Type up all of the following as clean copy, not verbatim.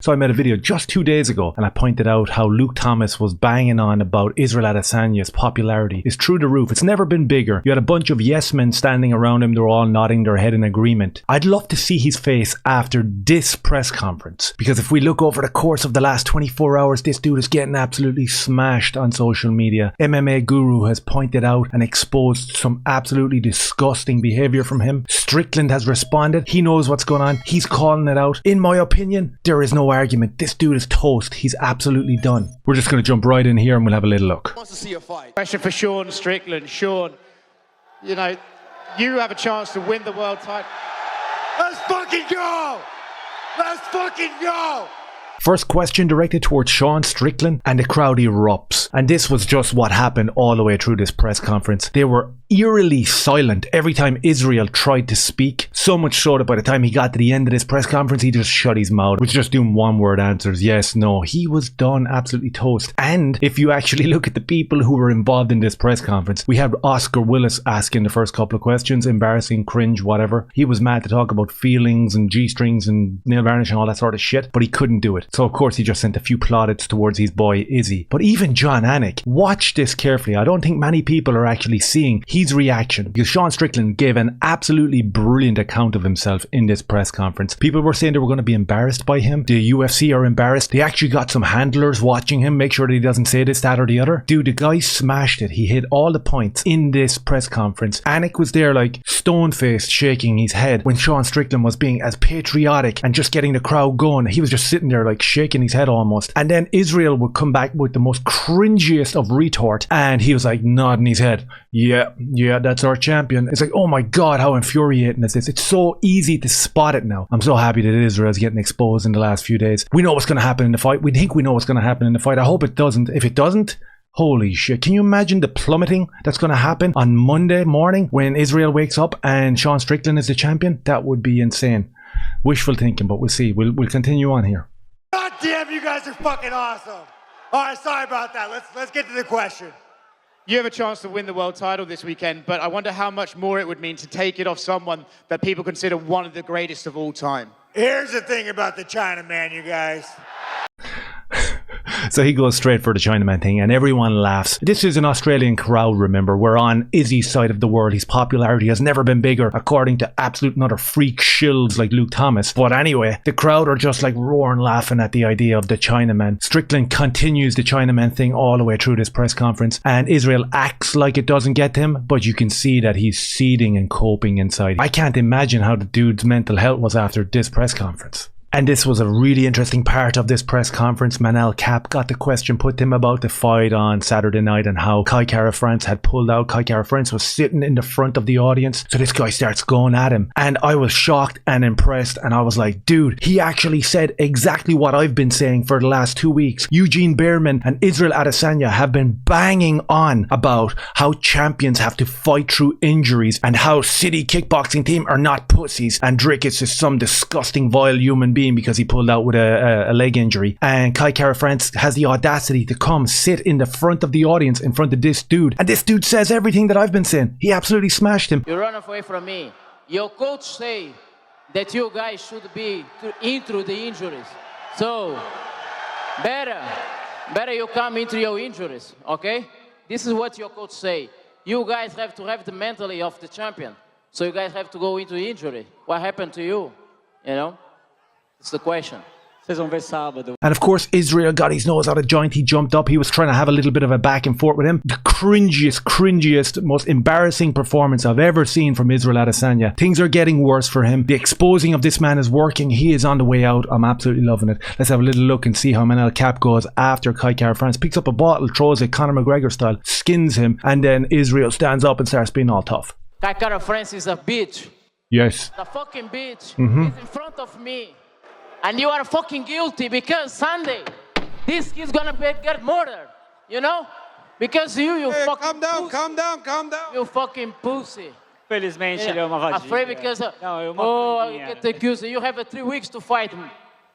So I made a video just 2 days ago and I pointed out how Luke Thomas was banging on about Israel Adesanya's popularity is through the roof. It's never been bigger. You had a bunch of yes men standing around him. They were all nodding their head in agreement. I'd love to see his face after this press conference, because if we look over the course of the last 24 hours, this dude is getting absolutely smashed on social media. MMA Guru has pointed out and exposed some absolutely disgusting behavior from him. Strickland has responded. He knows what's going on. He's calling it out. In my opinion, there is no argument. This dude is toast. He's absolutely done. We're just going to jump right in here and we'll have a little look. Wants to see a fight. Question for Sean Strickland. Sean, you know, you have a chance to win the world title. Let's fucking go! Let's fucking go! First question directed towards Sean Strickland, and the crowd erupts. And this was just what happened all the way through this press conference. They were eerily silent every time Israel tried to speak. So much so that by the time he got to the end of this press conference, he just shut his mouth. Was just doing one-word answers. Yes, no. He was done, absolutely toast. And if you actually look at the people who were involved in this press conference, we had Oscar Willis asking the first couple of questions. Embarrassing, cringe, whatever. He was mad to talk about feelings and G-strings and nail varnish and all that sort of shit, but he couldn't do it. So of course he just sent a few plaudits towards his boy Izzy. But even John Anik, watch this carefully. I don't think many people are actually seeing his reaction, because Sean Strickland gave an absolutely brilliant account of himself in this press conference. People were saying they were going to be embarrassed by him. The UFC are embarrassed. They actually got some handlers watching him, make sure that he doesn't say this, that or the other. Dude, the guy smashed it. He hit all the points in this press conference. Anik was there like stone-faced, shaking his head when Sean Strickland was being as patriotic and just getting the crowd going. He was just sitting there like shaking his head almost. And then Israel would come back with the most cringiest of retort, and he was like nodding his head. Yeah, that's our champion. It's like, oh my god, how infuriating is this? It's so easy to spot it now. I'm so happy that Israel's getting exposed in the last few days. We know what's going to happen in the fight. We think we know what's going to happen in the fight. I hope it doesn't. If it doesn't, holy shit. Can you imagine the plummeting that's going to happen on Monday morning when Israel wakes up and Sean Strickland is the champion? That would be insane. Wishful thinking, but we'll see. We'll continue on here. God damn, you guys are fucking awesome. All right, sorry about that. Let's get to the question. You have a chance to win the world title this weekend, but I wonder how much more it would mean to take it off someone that people consider one of the greatest of all time. Here's the thing about the Chinaman, you guys. So he goes straight for the Chinaman thing and everyone laughs. This is an Australian crowd, remember. We're on Izzy's side of the world. His popularity has never been bigger, according to absolute and utter freak shills like Luke Thomas. But anyway, the crowd are just like roaring laughing at the idea of the Chinaman. Strickland continues the Chinaman thing all the way through this press conference, and Israel acts like it doesn't get to him, but you can see that he's seething and coping inside. I can't imagine how the dude's mental health was after this press conference. And this was a really interesting part of this press conference. Manel Kape got the question put to him about the fight on Saturday night and how Kai France had pulled out. Kai France was sitting in the front of the audience. So this guy starts going at him. And I was shocked and impressed. And I was like, dude, he actually said exactly what I've been saying for the last 2 weeks. Eugene Bareman and Israel Adesanya have been banging on about how champions have to fight through injuries and how City Kickboxing Team are not pussies. And Drake is just some disgusting, vile human being because he pulled out with a leg injury, and Kai France has the audacity to come sit in the front of the audience in front of this dude, and this dude says everything that I've been saying. He absolutely smashed him. You run away from me. Your coach say that you guys should be into the injuries, so better you come into your injuries, okay? This is what your coach say. You guys have to have the mentality of the champion, so you guys have to go into injury. What happened to you, you know? It's the question. And of course, Israel got his nose out of joint. He jumped up. He was trying to have a little bit of a back and forth with him. The cringiest, most embarrassing performance I've ever seen from Israel Adesanya. Things are getting worse for him. The exposing of this man is working. He is on the way out. I'm absolutely loving it. Let's have a little look and see how Manel Kape goes after Kai France. Picks up a bottle, throws it Conor McGregor style, skins him, and then Israel stands up and starts being all tough. Kai France is a bitch. Yes. The fucking bitch. He's in front of me. And you are fucking guilty because Sunday, this kid's gonna get murdered, you know? Because you Hey, fucking calm down. You fucking pussy. Felizmente ele é uma vadia. Afraid because, Não, é uma I vadia. get accused. You have 3 weeks to fight me.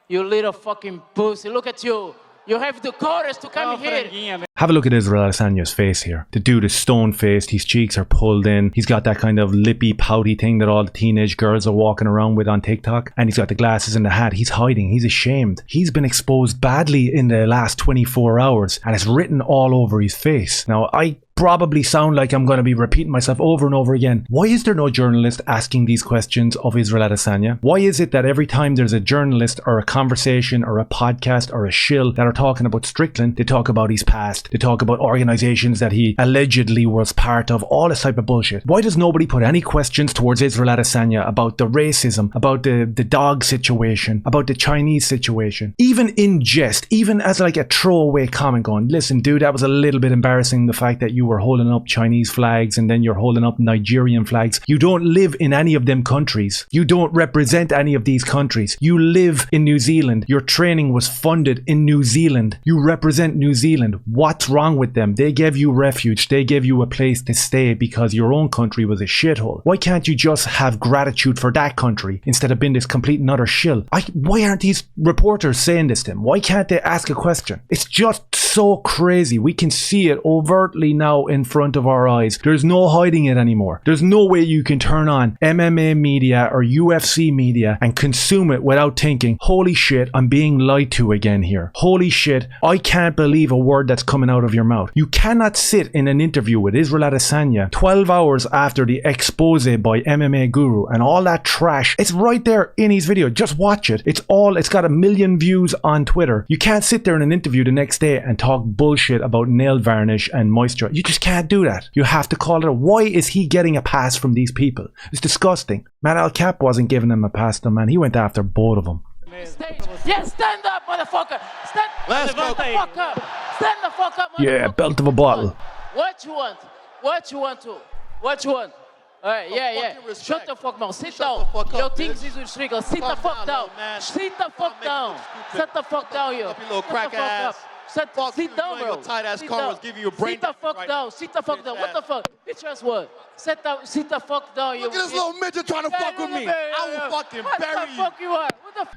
You little fucking pussy. Look at you. You have the courage to come here. Have a look at Israel Adesanya's face here. The dude is stone-faced, his cheeks are pulled in, he's got that kind of lippy, pouty thing that all the teenage girls are walking around with on TikTok, and he's got the glasses and the hat. He's hiding, he's ashamed. He's been exposed badly in the last 24 hours, and it's written all over his face. Now, I probably sound like I'm going to be repeating myself over and over again. Why is there no journalist asking these questions of Israel Adesanya? Why is it that every time there's a journalist or a conversation or a podcast or a shill that are talking about Strickland, they talk about his past, they talk about organizations that he allegedly was part of, all this type of bullshit? Why does nobody put any questions towards Israel Adesanya about the racism, about the dog situation, about the Chinese situation? Even in jest, even as like a throwaway comment going, listen dude, that was a little bit embarrassing, the fact that you were holding up Chinese flags and then you're holding up Nigerian flags. You don't live in any of them countries. You don't represent any of these countries. You live in New Zealand. Your training was funded in New Zealand. You represent New Zealand. What's wrong with them? They gave you refuge. They gave you a place to stay because your own country was a shithole. Why can't you just have gratitude for that country instead of being this complete and utter shill? Why aren't these reporters saying this to him? Why can't they ask a question? It's just so crazy. We can see it overtly now in front of our eyes. There's no hiding it anymore. There's no way you can turn on MMA media or UFC media and consume it without thinking, holy shit, I'm being lied to again here. Holy shit, I can't believe a word that's coming out of your mouth. You cannot sit in an interview with Israel Adesanya 12 hours after the expose by MMA Guru and all that trash. It's right there in his video. Just watch it. It's got 1 million views on Twitter. You can't sit there in an interview the next day and talk bullshit about nail varnish and moisture. You just can't do that. You have to call it out. Why is he getting a pass from these people? It's disgusting. Manel Kape wasn't giving him a pass though, man. He went after both of them. Yes, stand up, motherfucker. Stand the fuck up. Stand the fuck up, motherfucker. Yeah, belt of a bottle. What you want? What you want? Alright, yeah. Shut the fuck mouth. Sit down. Your things is with Strickland. Sit the fuck down. Sit the fuck down. Sit the fuck down, yo. Little crack ass. Sit down, bro. Tight ass corners giving you a brain. Sit the fuck down. Sit the fuck down. What the fuck? Bitch ass what? Sit the fuck down, you. Look at this little midget trying to fuck with me. I will fucking bury you. What the fuck you are?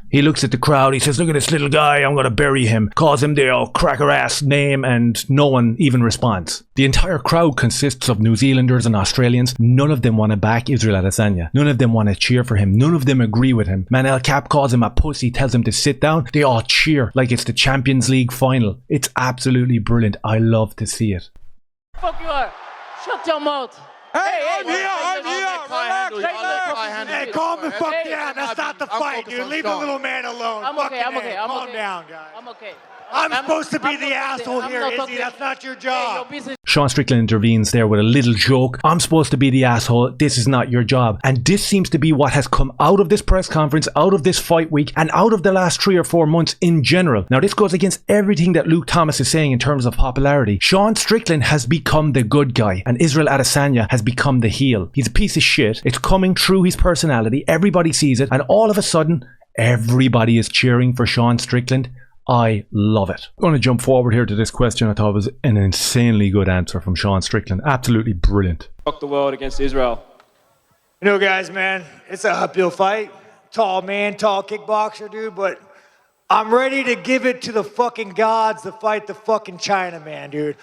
He looks at the crowd, he says, look at this little guy, I'm gonna bury him. Calls him the old cracker ass name, and no one even responds. The entire crowd consists of New Zealanders and Australians. None of them want to back Israel Adesanya. None of them want to cheer for him. None of them agree with him. Manel Kape calls him a pussy, tells him to sit down. They all cheer like it's the Champions League final. It's absolutely brilliant. I love to see it. Fuck you are. Shut your mouth. Hey, I'm here. Relax. Hey, calm the fuck down. That's not the fight, dude. Leave the little man alone. I'm okay. Calm down, guys. I'm okay. I'm supposed to be the asshole here, Izzy. That's not your job. Sean Strickland intervenes there with a little joke. I'm supposed to be the asshole. This is not your job. And this seems to be what has come out of this press conference, out of this fight week, and out of the last 3 or 4 months in general. Now, this goes against everything that Luke Thomas is saying in terms of popularity. Sean Strickland has become the good guy, and Israel Adesanya has become the heel. He's a piece of shit. It's coming through his personality. Everybody sees it. And all of a sudden, everybody is cheering for Sean Strickland. I love it. I'm going to jump forward here to this question. I thought it was an insanely good answer from Sean Strickland. Absolutely brilliant. Fuck the world against Israel. You know, guys, man, it's a uphill fight. Tall man, tall kickboxer, dude, but I'm ready to give it to the fucking gods to fight the fucking Chinaman, dude.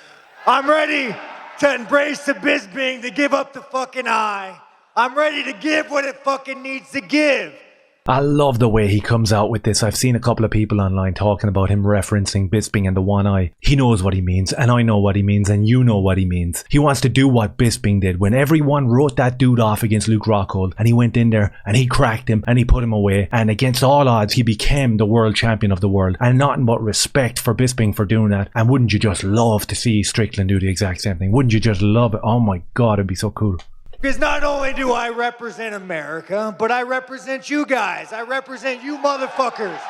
I'm ready to embrace the Bisping, to give up the fucking eye. I'm ready to give what it fucking needs to give. I love the way he comes out with this. I've seen a couple of people online talking about him referencing Bisping and the one eye. He knows what he means, and I know what he means, and you know what he means. He wants to do what Bisping did when everyone wrote that dude off against Luke Rockhold, and he went in there and he cracked him and he put him away, and against all odds he became the world champion of the world. And nothing but respect for Bisping for doing that. And wouldn't you just love to see Strickland do the exact same thing? Wouldn't you just love it? Oh my god, it'd be so cool. Because not only do I represent America, but I represent you guys. I represent you motherfuckers.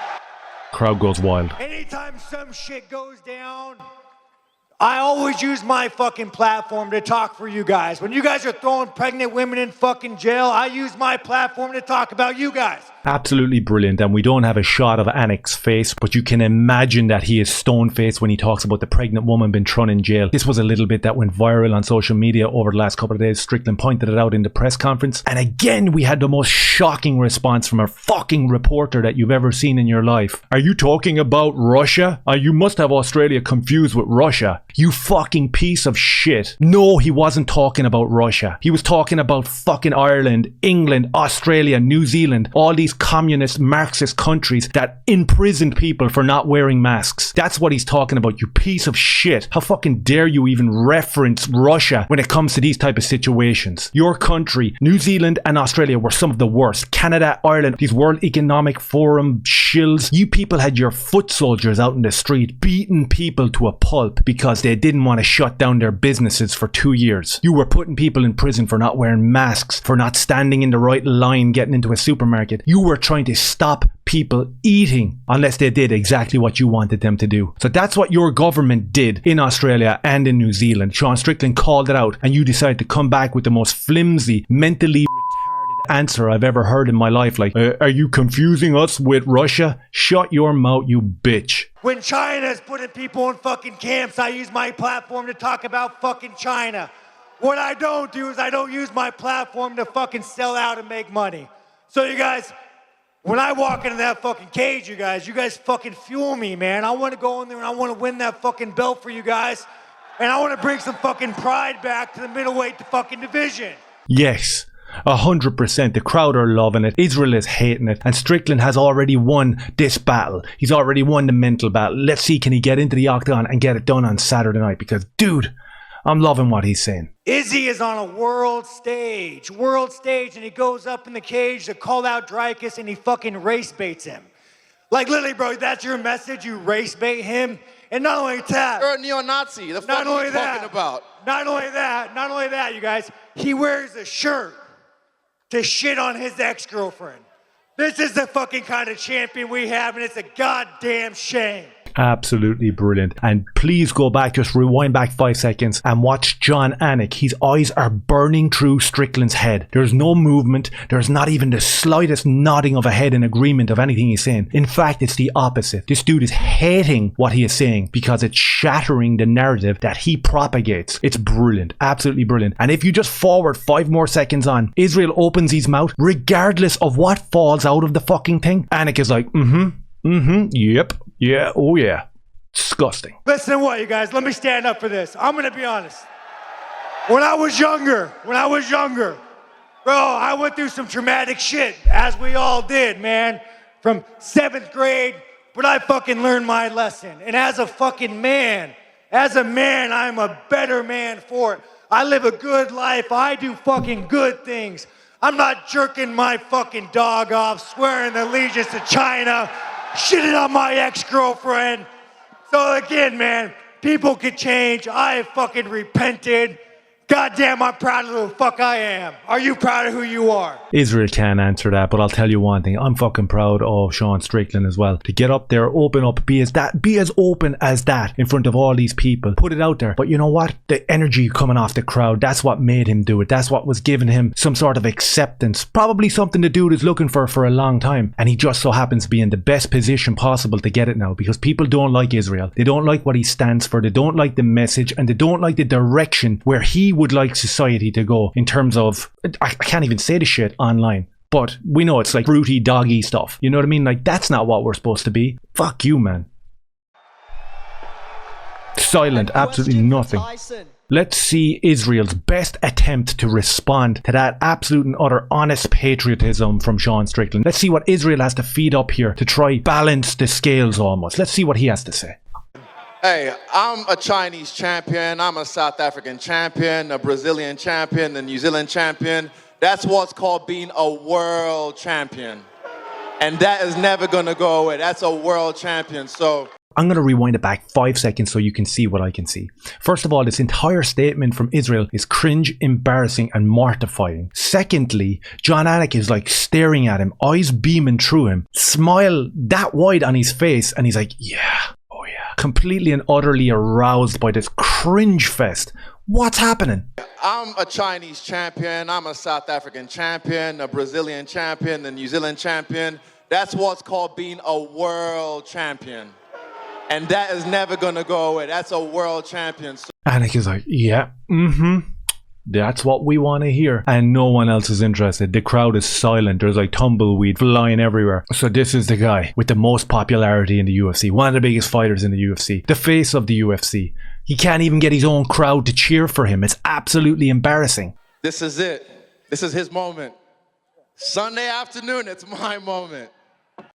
Crowd goes wild. Anytime some shit goes down, I always use my fucking platform to talk for you guys. When you guys are throwing pregnant women in fucking jail, I use my platform to talk about you guys. Absolutely brilliant. And we don't have a shot of Anek's face, but you can imagine that he is stone-faced when he talks about the pregnant woman being thrown in jail. This was a little bit that went viral on social media over the last couple of days. Strickland pointed it out in the press conference. And again, we had the most shocking response from a fucking reporter that you've ever seen in your life. Are you talking about Russia? You must have Australia confused with Russia. You fucking piece of shit. No, he wasn't talking about Russia. He was talking about fucking Ireland, England, Australia, New Zealand, all these communist Marxist countries that imprisoned people for not wearing masks. That's what he's talking about, you piece of shit. How fucking dare you even reference Russia when it comes to these type of situations? Your country, New Zealand and Australia, were some of the worst. Canada, Ireland, these World Economic Forum shills. You people had your foot soldiers out in the street beating people to a pulp because they didn't want to shut down their businesses for 2 years. You were putting people in prison for not wearing masks, for not standing in the right line getting into a supermarket. You were trying to stop people eating unless they did exactly what you wanted them to do. So that's what your government did in Australia and in New Zealand. Sean Strickland called it out, and you decided to come back with the most flimsy, mentally retarded answer I've ever heard in my life. Like, are you confusing us with Russia? Shut your mouth, you bitch. When China's putting people in fucking camps, I use my platform to talk about fucking China. What I don't do is I don't use my platform to fucking sell out and make money. So you guys, when I walk into that fucking cage, you guys fucking fuel me, man. I want to go in there and I want to win that fucking belt for you guys. And I want to bring some fucking pride back to the middleweight fucking division. Yes. 100%. The crowd are loving it. Israel is hating it. And Strickland has already won this battle. He's already won the mental battle. Let's see, can he get into the octagon and get it done on Saturday night? Because, dude, I'm loving what he's saying. Izzy is on a world stage, and he goes up in the cage to call out Dreykus, and he fucking race baits him. Like, literally, bro, that's your message? You race bait him? And not only that... You're a neo-Nazi. The fuck are you talking about? Not only that, you guys, he wears a shirt to shit on his ex-girlfriend. This is the fucking kind of champion we have, and it's a goddamn shame. Absolutely brilliant. And please go back, just rewind back 5 seconds and watch Jon Anik. His eyes are burning through Strickland's head. There's no movement. There's not even the slightest nodding of a head in agreement of anything he's saying. In fact, it's the opposite. This dude is hating what he is saying because it's shattering the narrative that he propagates. It's brilliant. Absolutely brilliant. And if you just forward 5 more seconds on, Israel opens his mouth regardless of what falls out of the fucking thing. Anik is like, yep. Yeah, oh yeah. Disgusting. Listen what, you guys, let me stand up for this. I'm gonna be honest. When I was younger, bro, I went through some traumatic shit, as we all did, man, from 7th grade, but I fucking learned my lesson. And as a fucking man, I'm a better man for it. I live a good life. I do fucking good things. I'm not jerking my fucking dog off, swearing allegiance to China, shitting on my ex-girlfriend. So again, man, people could change. I have fucking repented. Goddamn, I'm proud of who the fuck I am. Are you proud of who you are? Israel can't answer that, but I'll tell you one thing. I'm fucking proud of Sean Strickland as well. To get up there, open up, be as open as that in front of all these people. Put it out there. But you know what? The energy coming off the crowd, that's what made him do it. That's what was giving him some sort of acceptance. Probably something the dude is looking for a long time. And he just so happens to be in the best position possible to get it now, because people don't like Israel. They don't like what he stands for. They don't like the message, and they don't like the direction where he would like society to go in terms of, I can't even say the shit online, but we know it's like fruity doggy stuff. You know what I mean? Like, that's not what we're supposed to be. Fuck you, man. Silent, absolutely nothing. Let's see Israel's best attempt to respond to that absolute and utter honest patriotism from Sean Strickland. Let's see what Israel has to feed up here to try balance the scales almost. Let's see what he has to say. Hey, I'm a Chinese champion, I'm a South African champion, a Brazilian champion, a New Zealand champion. That's what's called being a world champion. And that is never gonna go away. That's a world champion, so... I'm going to rewind it back 5 seconds so you can see what I can see. First of all, this entire statement from Israel is cringe, embarrassing and mortifying. Secondly, Jon Anik is like staring at him, eyes beaming through him, smile that wide on his face, and he's like, yeah. Completely and utterly aroused by this cringe fest. What's happening? I'm a Chinese champion, I'm a South African champion, a Brazilian champion, a New Zealand champion. That's what's called being a world champion. And that is never gonna go away. That's a world champion. Anik is like, yeah, that's what we want to hear. And no one else is interested. The crowd is silent. There's like tumbleweed flying everywhere. So this is the guy with the most popularity in the UFC. One of the biggest fighters in the UFC. The face of the UFC. He can't even get his own crowd to cheer for him. It's absolutely embarrassing. This is it. This is his moment. Sunday afternoon, it's my moment.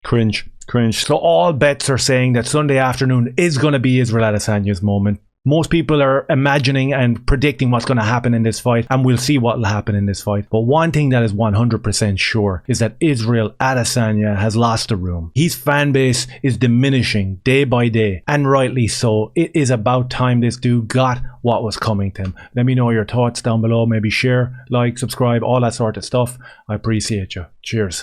Cringe. So all bets are saying that Sunday afternoon is going to be Israel Adesanya's moment. Most people are imagining and predicting what's going to happen in this fight, and we'll see what will happen in this fight. But one thing that is 100% sure is that Israel Adesanya has lost the room. His fan base is diminishing day by day, and rightly so. It is about time this dude got what was coming to him. Let me know your thoughts down below. Maybe share, like, subscribe, all that sort of stuff. I appreciate you. Cheers.